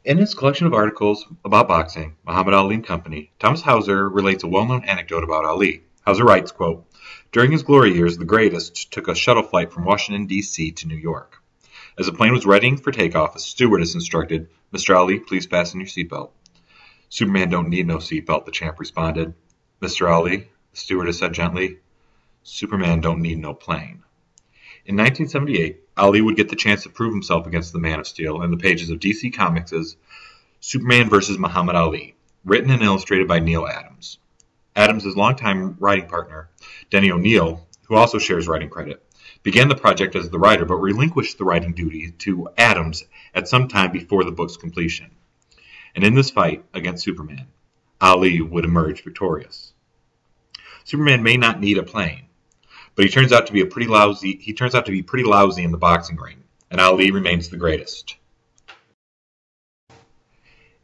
In his collection of articles about boxing, Muhammad Ali and Company, Thomas Hauser relates a well-known anecdote about Ali. Hauser writes, quote, "During his glory years, the greatest took a shuttle flight from Washington, D.C. to New York. As the plane was readying for takeoff, a stewardess instructed, 'Mr. Ali, please fasten your seatbelt.' 'Superman don't need no seatbelt,' the champ responded. 'Mr. Ali,' the stewardess said gently, 'Superman don't need no plane.'" In 1978, Ali would get the chance to prove himself against the Man of Steel in the pages of DC Comics' Superman vs. Muhammad Ali, written and illustrated by Neil Adams. Adams' longtime writing partner, Denny O'Neil, who also shares writing credit, began the project as the writer but relinquished the writing duty to Adams at some time before the book's completion. And in this fight against Superman, Ali would emerge victorious. Superman may not need a plane, but he turns out to be pretty lousy in the boxing ring, and Ali remains the greatest.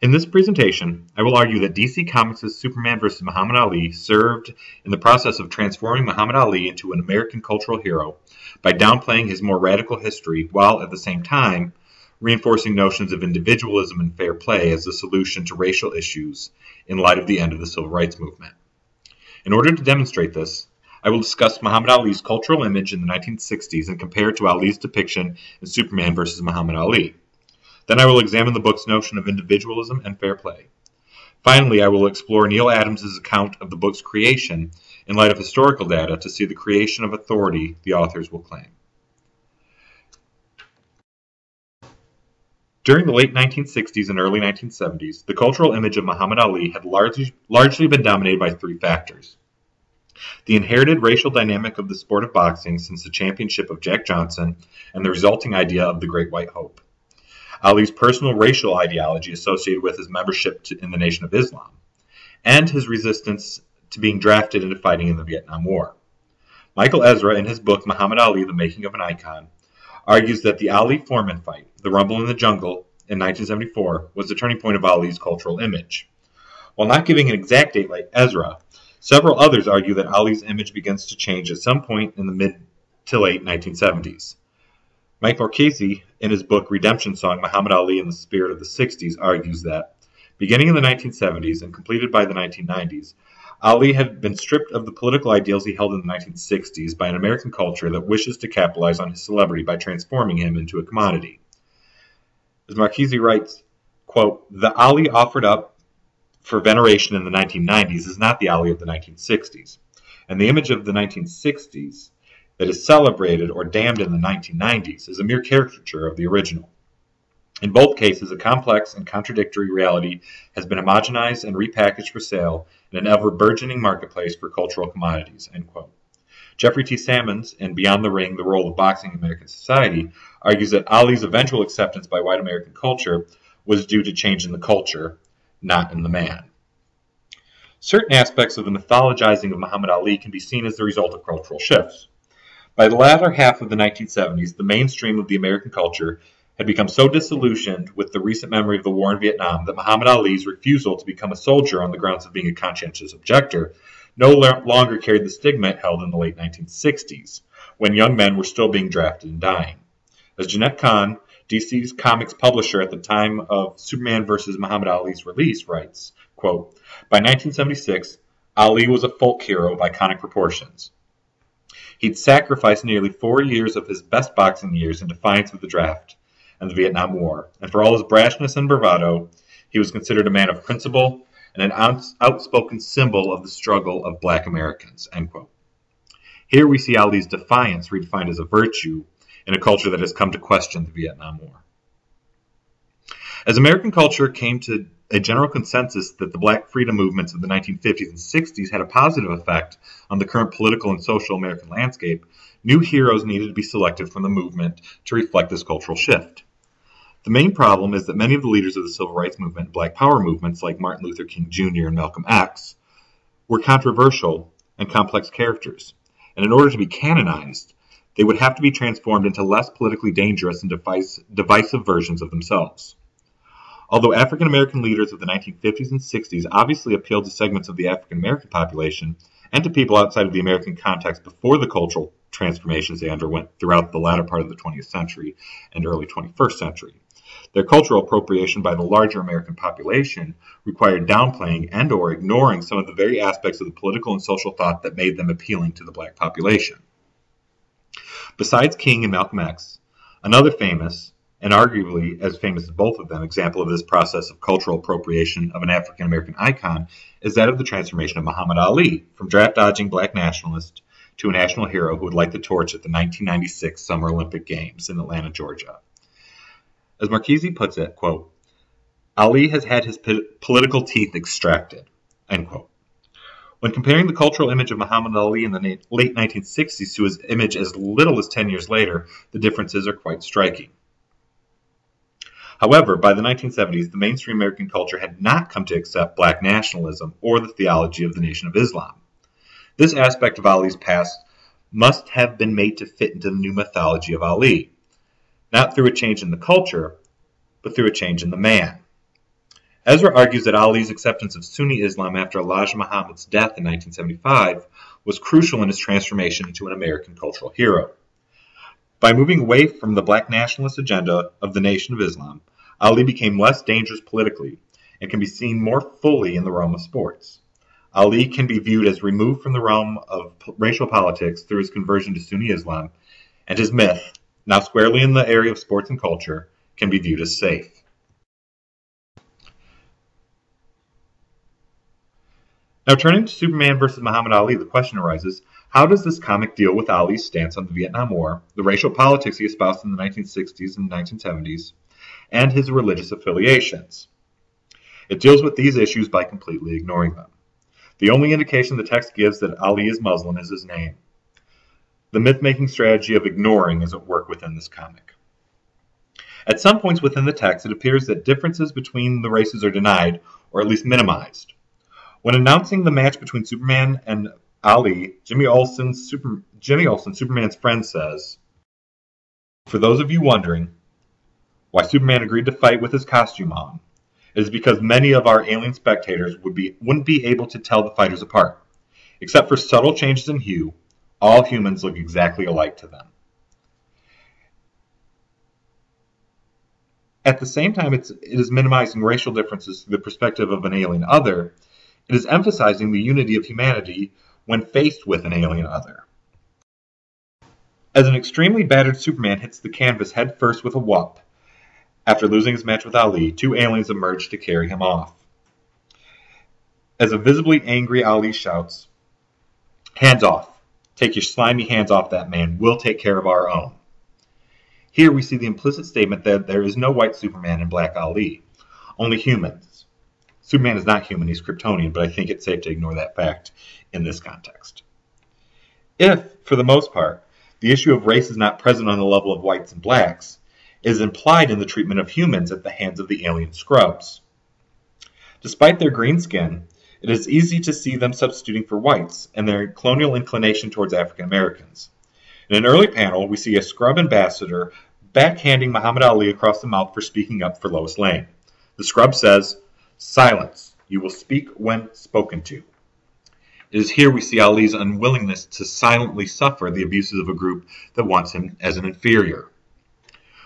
In this presentation, I will argue that DC Comics' Superman vs. Muhammad Ali served in the process of transforming Muhammad Ali into an American cultural hero by downplaying his more radical history while at the same time reinforcing notions of individualism and fair play as the solution to racial issues in light of the end of the Civil Rights Movement. In order to demonstrate this, I will discuss Muhammad Ali's cultural image in the 1960s and compare it to Ali's depiction in Superman vs. Muhammad Ali. Then I will examine the book's notion of individualism and fair play. Finally, I will explore Neil Adams' account of the book's creation in light of historical data to see the creation of authority the authors will claim. During the late 1960s and early 1970s, the cultural image of Muhammad Ali had largely been dominated by three factors: the inherited racial dynamic of the sport of boxing since the championship of Jack Johnson and the resulting idea of the Great White Hope, Ali's personal racial ideology associated with his membership in the Nation of Islam, and his resistance to being drafted into fighting in the Vietnam War. Michael Ezra, in his book Muhammad Ali, The Making of an Icon, argues that the Ali-Foreman fight, the Rumble in the Jungle, in 1974, was the turning point of Ali's cultural image. While not giving an exact date like Ezra, several others argue that Ali's image begins to change at some point in the mid to late 1970s. Mike Marchese, in his book Redemption Song, Muhammad Ali in the Spirit of the 60s, argues that, beginning in the 1970s and completed by the 1990s, Ali had been stripped of the political ideals he held in the 1960s by an American culture that wishes to capitalize on his celebrity by transforming him into a commodity. As Marchese writes, quote, "The Ali offered up for veneration in the 1990s is not the Ali of the 1960s, and the image of the 1960s that is celebrated or damned in the 1990s is a mere caricature of the original. In both cases, a complex and contradictory reality has been homogenized and repackaged for sale in an ever-burgeoning marketplace for cultural commodities." End quote. Jeffrey T. Sammons, in Beyond the Ring, The Role of Boxing in American Society, argues that Ali's eventual acceptance by white American culture was due to change in the culture, not in the man. Certain aspects of the mythologizing of Muhammad Ali can be seen as the result of cultural shifts. By the latter half of the 1970s, the mainstream of the American culture had become so disillusioned with the recent memory of the war in Vietnam that Muhammad Ali's refusal to become a soldier on the grounds of being a conscientious objector no longer carried the stigma it held in the late 1960s, when young men were still being drafted and dying. As Jeanette Kahn, DC's comics publisher at the time of Superman vs. Muhammad Ali's release, writes, quote, "By 1976, Ali was a folk hero of iconic proportions. He'd sacrificed nearly 4 years of his best boxing years in defiance of the draft and the Vietnam War, and for all his brashness and bravado, he was considered a man of principle and an outspoken symbol of the struggle of black Americans." End quote. Here we see Ali's defiance redefined as a virtue in a culture that has come to question the Vietnam War. As American culture came to a general consensus that the black freedom movements of the 1950s and 60s had a positive effect on the current political and social American landscape, new heroes needed to be selected from the movement to reflect this cultural shift. The main problem is that many of the leaders of the Civil Rights Movement and Black Power movements, like Martin Luther King Jr. and Malcolm X, were controversial and complex characters, and in order to be canonized, they would have to be transformed into less politically dangerous and divisive versions of themselves. Although African American leaders of the 1950s and 60s obviously appealed to segments of the African American population and to people outside of the American context before the cultural transformations they underwent throughout the latter part of the 20th century and early 21st century, Their cultural appropriation by the larger American population required downplaying and or ignoring some of the very aspects of the political and social thought that made them appealing to the black population. Besides King and Malcolm X, another famous, and arguably as famous as both of them, example of this process of cultural appropriation of an African American icon is that of the transformation of Muhammad Ali from draft-dodging black nationalist to a national hero who would light the torch at the 1996 Summer Olympic Games in Atlanta, Georgia. As Marchese puts it, quote, Ali has had his political teeth extracted, end quote. When comparing the cultural image of Muhammad Ali in the late 1960s to his image as little as 10 years later, the differences are quite striking. However, by the 1970s, the mainstream American culture had not come to accept black nationalism or the theology of the Nation of Islam. This aspect of Ali's past must have been made to fit into the new mythology of Ali, not through a change in the culture, but through a change in the man. Ezra argues that Ali's acceptance of Sunni Islam after Elijah Muhammad's death in 1975 was crucial in his transformation into an American cultural hero. By moving away from the black nationalist agenda of the Nation of Islam, Ali became less dangerous politically and can be seen more fully in the realm of sports. Ali can be viewed as removed from the realm of racial politics through his conversion to Sunni Islam, and his myth, now squarely in the area of sports and culture, can be viewed as safe. Now turning to Superman versus Muhammad Ali, the question arises, how does this comic deal with Ali's stance on the Vietnam War, the racial politics he espoused in the 1960s and 1970s, and his religious affiliations? It deals with these issues by completely ignoring them. The only indication the text gives that Ali is Muslim is his name. The myth-making strategy of ignoring is at work within this comic. At some points within the text, it appears that differences between the races are denied, or at least minimized. When announcing the match between Superman and Ali, Jimmy Olsen, Superman's friend, says, "For those of you wondering why Superman agreed to fight with his costume on, it is because many of our alien spectators wouldn't be able to tell the fighters apart. Except for subtle changes in hue, all humans look exactly alike to them." At the same time it is minimizing racial differences through the perspective of an alien other, it is emphasizing the unity of humanity when faced with an alien other. As an extremely battered Superman hits the canvas head first with a whoop, after losing his match with Ali, two aliens emerge to carry him off. As a visibly angry Ali shouts, "Hands off! Take your slimy hands off that man, we'll take care of our own." Here we see the implicit statement that there is no white Superman and black Ali, only humans. Superman is not human, he's Kryptonian, but I think it's safe to ignore that fact in this context. If, for the most part, the issue of race is not present on the level of whites and blacks, it is implied in the treatment of humans at the hands of the alien scrubs. Despite their green skin, it is easy to see them substituting for whites and their colonial inclination towards African Americans. In an early panel, we see a scrub ambassador backhanding Muhammad Ali across the mouth for speaking up for Lois Lane. The scrub says, "Silence, you will speak when spoken to." It is here we see Ali's unwillingness to silently suffer the abuses of a group that wants him as an inferior.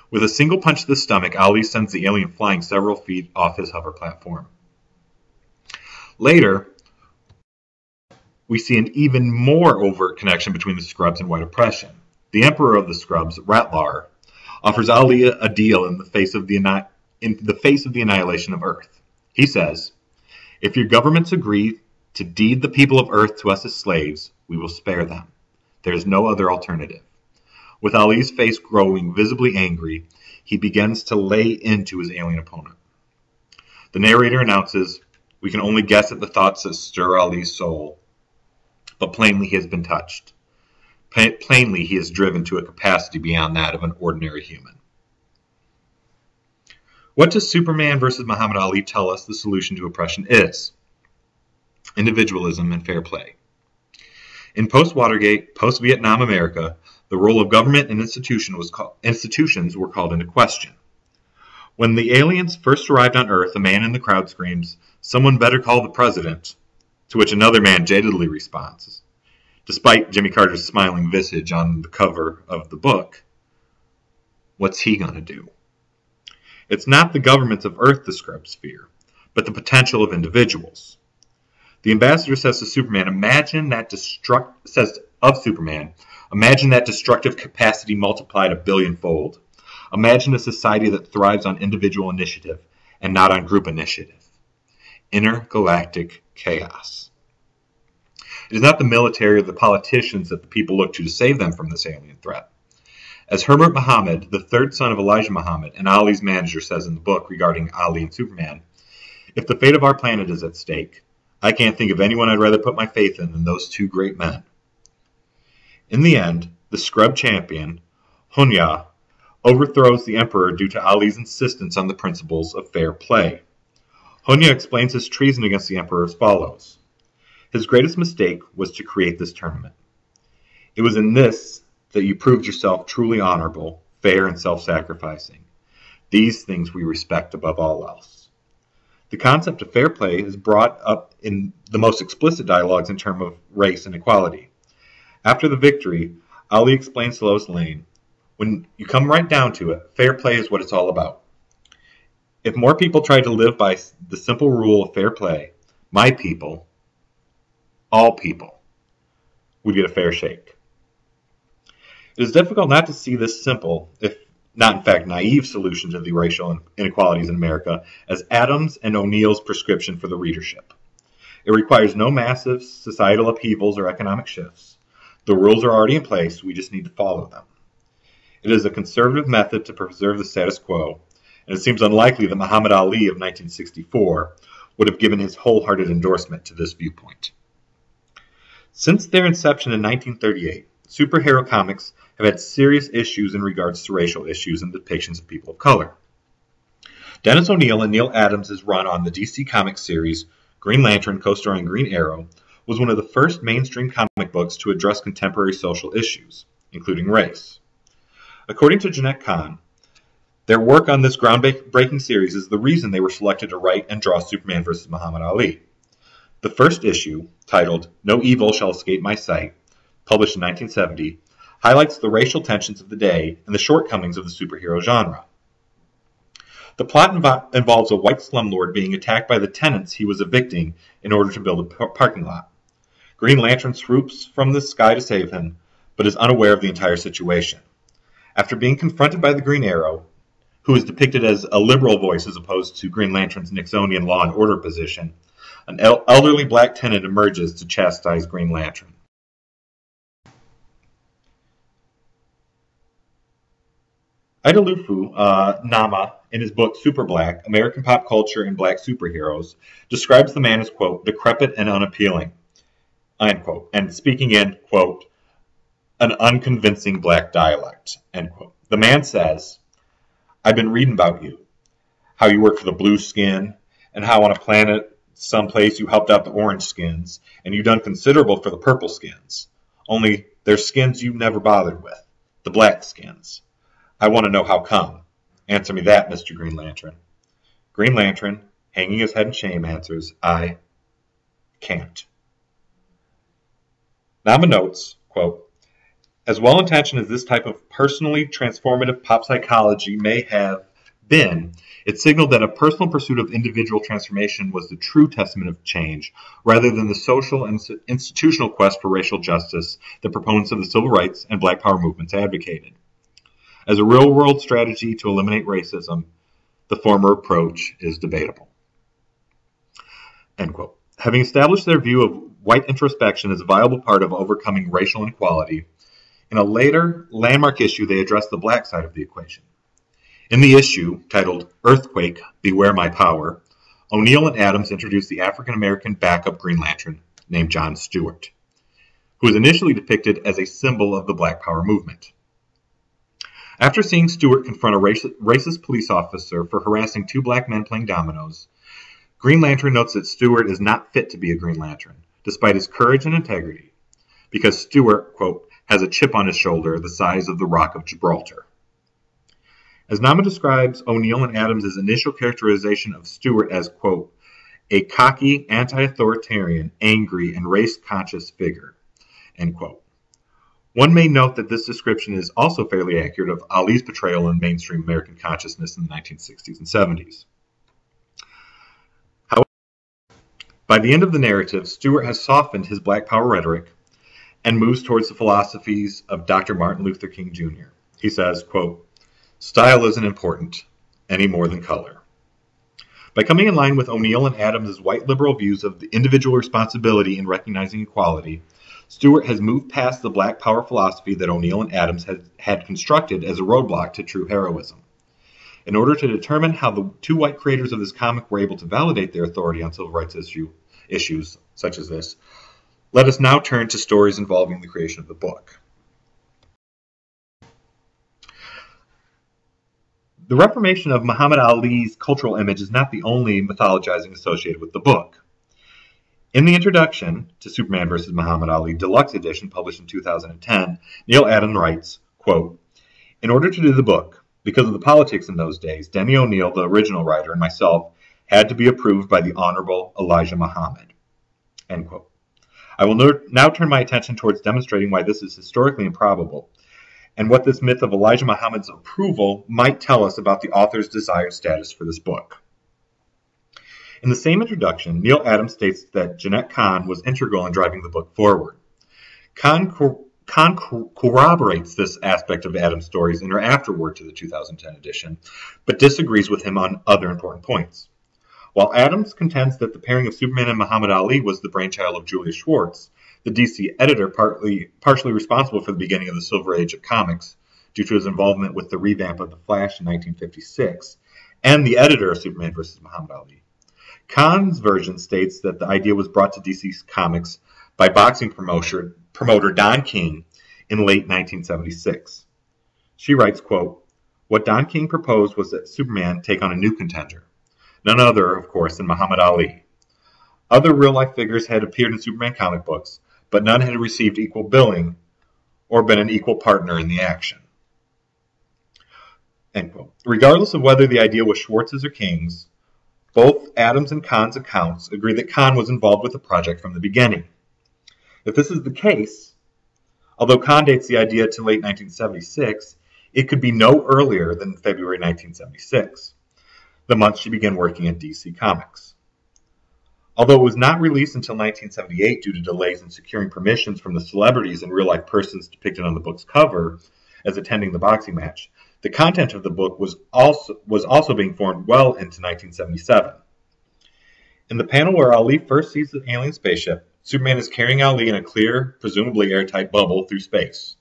With a single punch to the stomach, Ali sends the alien flying several feet off his hover platform. Later, we see an even more overt connection between the scrubs and white oppression. The emperor of the scrubs, Ratlar, offers Ali a deal in the face of the annihilation of Earth. He says, "If your governments agree to deed the people of Earth to us as slaves, we will spare them. There is no other alternative." With Ali's face growing visibly angry, he begins to lay into his alien opponent. The narrator announces, "We can only guess at the thoughts that stir Ali's soul, but plainly he has been touched. Plainly he is driven to a capacity beyond that of an ordinary human." What does Superman versus Muhammad Ali tell us the solution to oppression is? Individualism and fair play. In post-Watergate, post-Vietnam America, the role of government and institutions were called into question. When the aliens first arrived on Earth, a man in the crowd screams, "Someone better call the president," to which another man jadedly responds, despite Jimmy Carter's smiling visage on the cover of the book, "What's he gonna do?" It's not the governments of Earth the Scrubs fear, but the potential of individuals. The ambassador says to Superman, imagine that destructive capacity multiplied a billionfold. Imagine a society that thrives on individual initiative and not on group initiative. Intergalactic chaos. It is not the military or the politicians that the people look to save them from this alien threat. As Herbert Muhammad, the third son of Elijah Muhammad and Ali's manager, says in the book regarding Ali and Superman, if the fate of our planet is at stake, I can't think of anyone I'd rather put my faith in than those two great men. In the end, the scrub champion, Hunya, overthrows the emperor due to Ali's insistence on the principles of fair play. Hunya explains his treason against the emperor as follows. His greatest mistake was to create this tournament. It was in this that you proved yourself truly honorable, fair, and self-sacrificing. These things we respect above all else. The concept of fair play is brought up in the most explicit dialogues in terms of race and equality. After the victory, Ali explains to Lois Lane, when you come right down to it, fair play is what it's all about. If more people tried to live by the simple rule of fair play, my people, all people, would get a fair shake. It is difficult not to see this simple, if not in fact naive, solution to the racial inequalities in America as Adams and O'Neill's prescription for the readership. It requires no massive societal upheavals or economic shifts. The rules are already in place, we just need to follow them. It is a conservative method to preserve the status quo, and it seems unlikely that Muhammad Ali of 1964 would have given his wholehearted endorsement to this viewpoint. Since their inception in 1938, superhero comics have had serious issues in regards to racial issues and depictions of people of color. Dennis O'Neil and Neil Adams' run on the DC Comics series Green Lantern, co-starring Green Arrow, was one of the first mainstream comic books to address contemporary social issues, including race. According to Jeanette Kahn, their work on this groundbreaking series is the reason they were selected to write and draw Superman vs. Muhammad Ali. The first issue, titled No Evil Shall Escape My Sight, published in 1970, highlights the racial tensions of the day and the shortcomings of the superhero genre. The plot involves a white slumlord being attacked by the tenants he was evicting in order to build a parking lot. Green Lantern swoops from the sky to save him, but is unaware of the entire situation. After being confronted by the Green Arrow, who is depicted as a liberal voice as opposed to Green Lantern's Nixonian law and order position, an elderly black tenant emerges to chastise Green Lantern. Idalufu Nama, in his book Super Black, American Pop Culture and Black Superheroes, describes the man as, quote, decrepit and unappealing, end quote, and speaking in, quote, an unconvincing black dialect, end quote. The man says, I've been reading about you, how you work for the blue skin, and how on a planet someplace you helped out the orange skins, and you've done considerable for the purple skins. Only there's skins you never bothered with, the black skins. I want to know how come. Answer me that, Mr. Green Lantern. Green Lantern, hanging his head in shame, answers, I can't. Nama notes, quote, as well-intentioned as this type of personally transformative pop psychology may have been, it signaled that a personal pursuit of individual transformation was the true testament of change, rather than the social and institutional quest for racial justice that proponents of the civil rights and black power movements advocated. As a real-world strategy to eliminate racism, the former approach is debatable. End quote. Having established their view of white introspection as a viable part of overcoming racial inequality, in a later landmark issue they address the black side of the equation. In the issue, titled Earthquake, Beware My Power, O'Neil and Adams introduced the African-American backup Green Lantern named John Stewart, who was initially depicted as a symbol of the Black Power movement. After seeing Stewart confront a racist police officer for harassing two black men playing dominoes, Green Lantern notes that Stewart is not fit to be a Green Lantern, despite his courage and integrity, because Stewart, quote, has a chip on his shoulder the size of the Rock of Gibraltar. As Nama describes O'Neil and Adams' initial characterization of Stewart as, quote, a cocky, anti-authoritarian, angry, and race-conscious figure, end quote. One may note that this description is also fairly accurate of Ali's portrayal in mainstream American consciousness in the 1960s and 70s. However, by the end of the narrative, Stewart has softened his Black Power rhetoric and moves towards the philosophies of Dr. Martin Luther King Jr. He says, quote, "Style isn't important any more than color." By coming in line with O'Neill and Adams' white liberal views of the individual responsibility in recognizing equality, Stewart has moved past the Black Power philosophy that O'Neill and Adams had constructed as a roadblock to true heroism. In order to determine how the two white creators of this comic were able to validate their authority on civil rights issues such as this, let us now turn to stories involving the creation of the book. The reformation of Muhammad Ali's cultural image is not the only mythologizing associated with the book. In the introduction to Superman vs. Muhammad Ali Deluxe Edition, published in 2010, Neil Adams writes, quote, "In order to do the book, because of the politics in those days, Denny O'Neill, the original writer, and myself had to be approved by the Honorable Elijah Muhammad." End quote. I will now turn my attention towards demonstrating why this is historically improbable, and what this myth of Elijah Muhammad's approval might tell us about the author's desired status for this book. In the same introduction, Neil Adams states that Jeanette Kahn was integral in driving the book forward. Kahn corroborates this aspect of Adams' stories in her afterword to the 2010 edition, but disagrees with him on other important points. While Adams contends that the pairing of Superman and Muhammad Ali was the brainchild of Julius Schwartz, the DC editor partially responsible for the beginning of the Silver Age of comics, due to his involvement with the revamp of The Flash in 1956, and the editor of Superman vs. Muhammad Ali. Kahn's version states that the idea was brought to DC Comics by boxing promoter Don King in late 1976. She writes, quote, "What Don King proposed was that Superman take on a new contender. None other, of course, than Muhammad Ali. Other real-life figures had appeared in Superman comic books, but none had received equal billing or been an equal partner in the action." End quote. Regardless of whether the idea was Schwartz's or King's, both Adams and Kahn's accounts agree that Kahn was involved with the project from the beginning. If this is the case, although Kahn dates the idea to late 1976, it could be no earlier than February 1976, the month she began working at DC Comics. Although it was not released until 1978 due to delays in securing permissions from the celebrities and real-life persons depicted on the book's cover as attending the boxing match, the content of the book was also being formed well into 1977. In the panel where Ali first sees the alien spaceship, Superman is carrying Ali in a clear, presumably airtight bubble through space.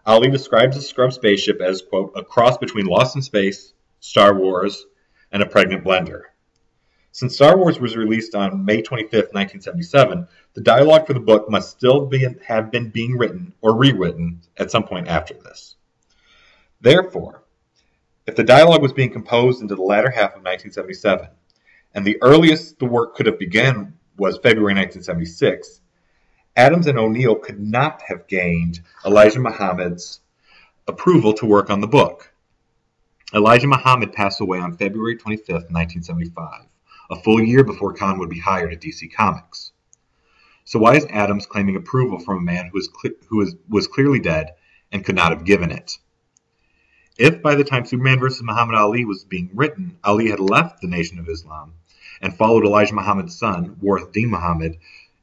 Ali describes the scrub spaceship as, quote, "a cross between Lost in Space, Star Wars, and a pregnant blender." Since Star Wars was released on May 25, 1977, the dialogue for the book must still have been being written or rewritten at some point after this. Therefore, if the dialogue was being composed into the latter half of 1977, and the earliest the work could have begun was February 1976, Adams and O'Neill could not have gained Elijah Muhammad's approval to work on the book. Elijah Muhammad passed away on February 25, 1975, a full year before Kahn would be hired at DC Comics. So why is Adams claiming approval from a man who was clearly dead and could not have given it? If by the time Superman vs. Muhammad Ali was being written, Ali had left the Nation of Islam and followed Elijah Muhammad's son, Warith Deen Muhammad,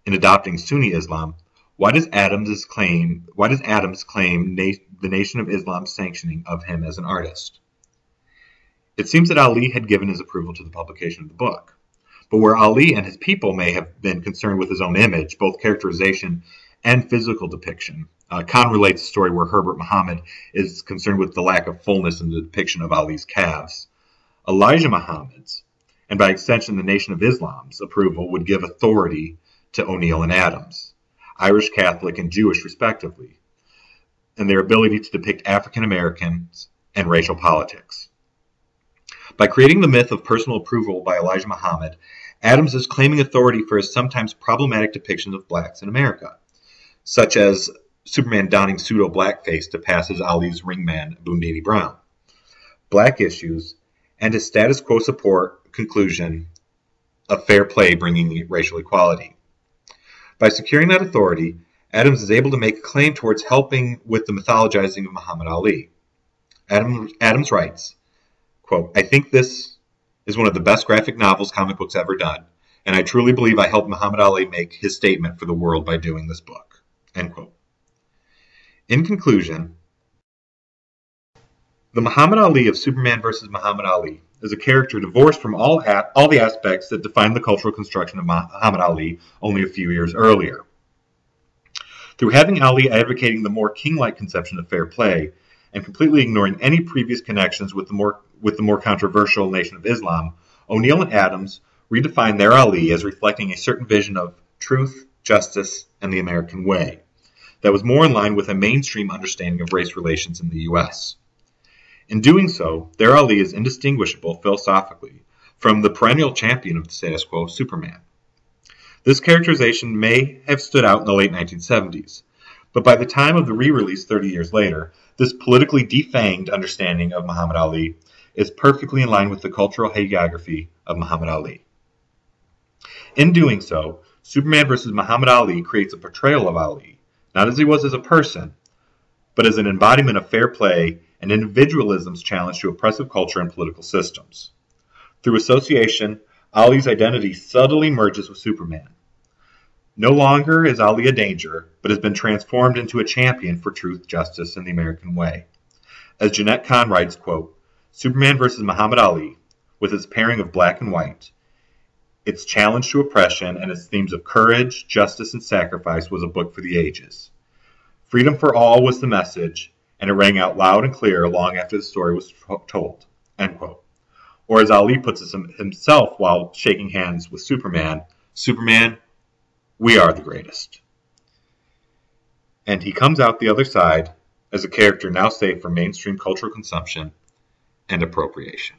in adopting Sunni Islam, why does Adams claim the Nation of Islam's sanctioning of him as an artist? It seems that Ali had given his approval to the publication of the book. But where Ali and his people may have been concerned with his own image, both characterization and physical depiction, Kahn relates a story where Herbert Muhammad is concerned with the lack of fullness in the depiction of Ali's calves. Elijah Muhammad's, and by extension the Nation of Islam's, approval would give authority to O'Neill and Adams, Irish Catholic and Jewish respectively, and their ability to depict African Americans and racial politics. By creating the myth of personal approval by Elijah Muhammad, Adams is claiming authority for his sometimes problematic depictions of blacks in America, such as Superman donning pseudo-blackface to pass as Ali's ringman, Boondini Brown, black issues, and his status quo support conclusion of fair play bringing racial equality. By securing that authority, Adams is able to make a claim towards helping with the mythologizing of Muhammad Ali. Adams writes, quote, "I think this is one of the best graphic novels comic books ever done, and I truly believe I helped Muhammad Ali make his statement for the world by doing this book." End quote. In conclusion, the Muhammad Ali of Superman vs. Muhammad Ali is a character divorced from all the aspects that defined the cultural construction of Muhammad Ali only a few years earlier. Through having Ali advocating the more king-like conception of fair play and completely ignoring any previous connections with the more controversial Nation of Islam, O'Neill and Adams redefined their Ali as reflecting a certain vision of truth, justice, and the American way that was more in line with a mainstream understanding of race relations in the U.S. In doing so, their Ali is indistinguishable philosophically from the perennial champion of the status quo, Superman. This characterization may have stood out in the late 1970s, but by the time of the re-release 30 years later, this politically defanged understanding of Muhammad Ali is perfectly in line with the cultural hagiography of Muhammad Ali. In doing so, Superman vs. Muhammad Ali creates a portrayal of Ali, not as he was as a person, but as an embodiment of fair play and individualism's challenge to oppressive culture and political systems. Through association, Ali's identity subtly merges with Superman. No longer is Ali a danger, but has been transformed into a champion for truth, justice, and the American way. As Jeanette Kahn writes, quote, "Superman vs. Muhammad Ali, with its pairing of black and white, its challenge to oppression, and its themes of courage, justice, and sacrifice was a book for the ages. Freedom for all was the message, and it rang out loud and clear long after the story was told." End quote. Or as Ali puts it himself while shaking hands with Superman, "Superman, we are the greatest." And he comes out the other side as a character now safe from mainstream cultural consumption and appropriation.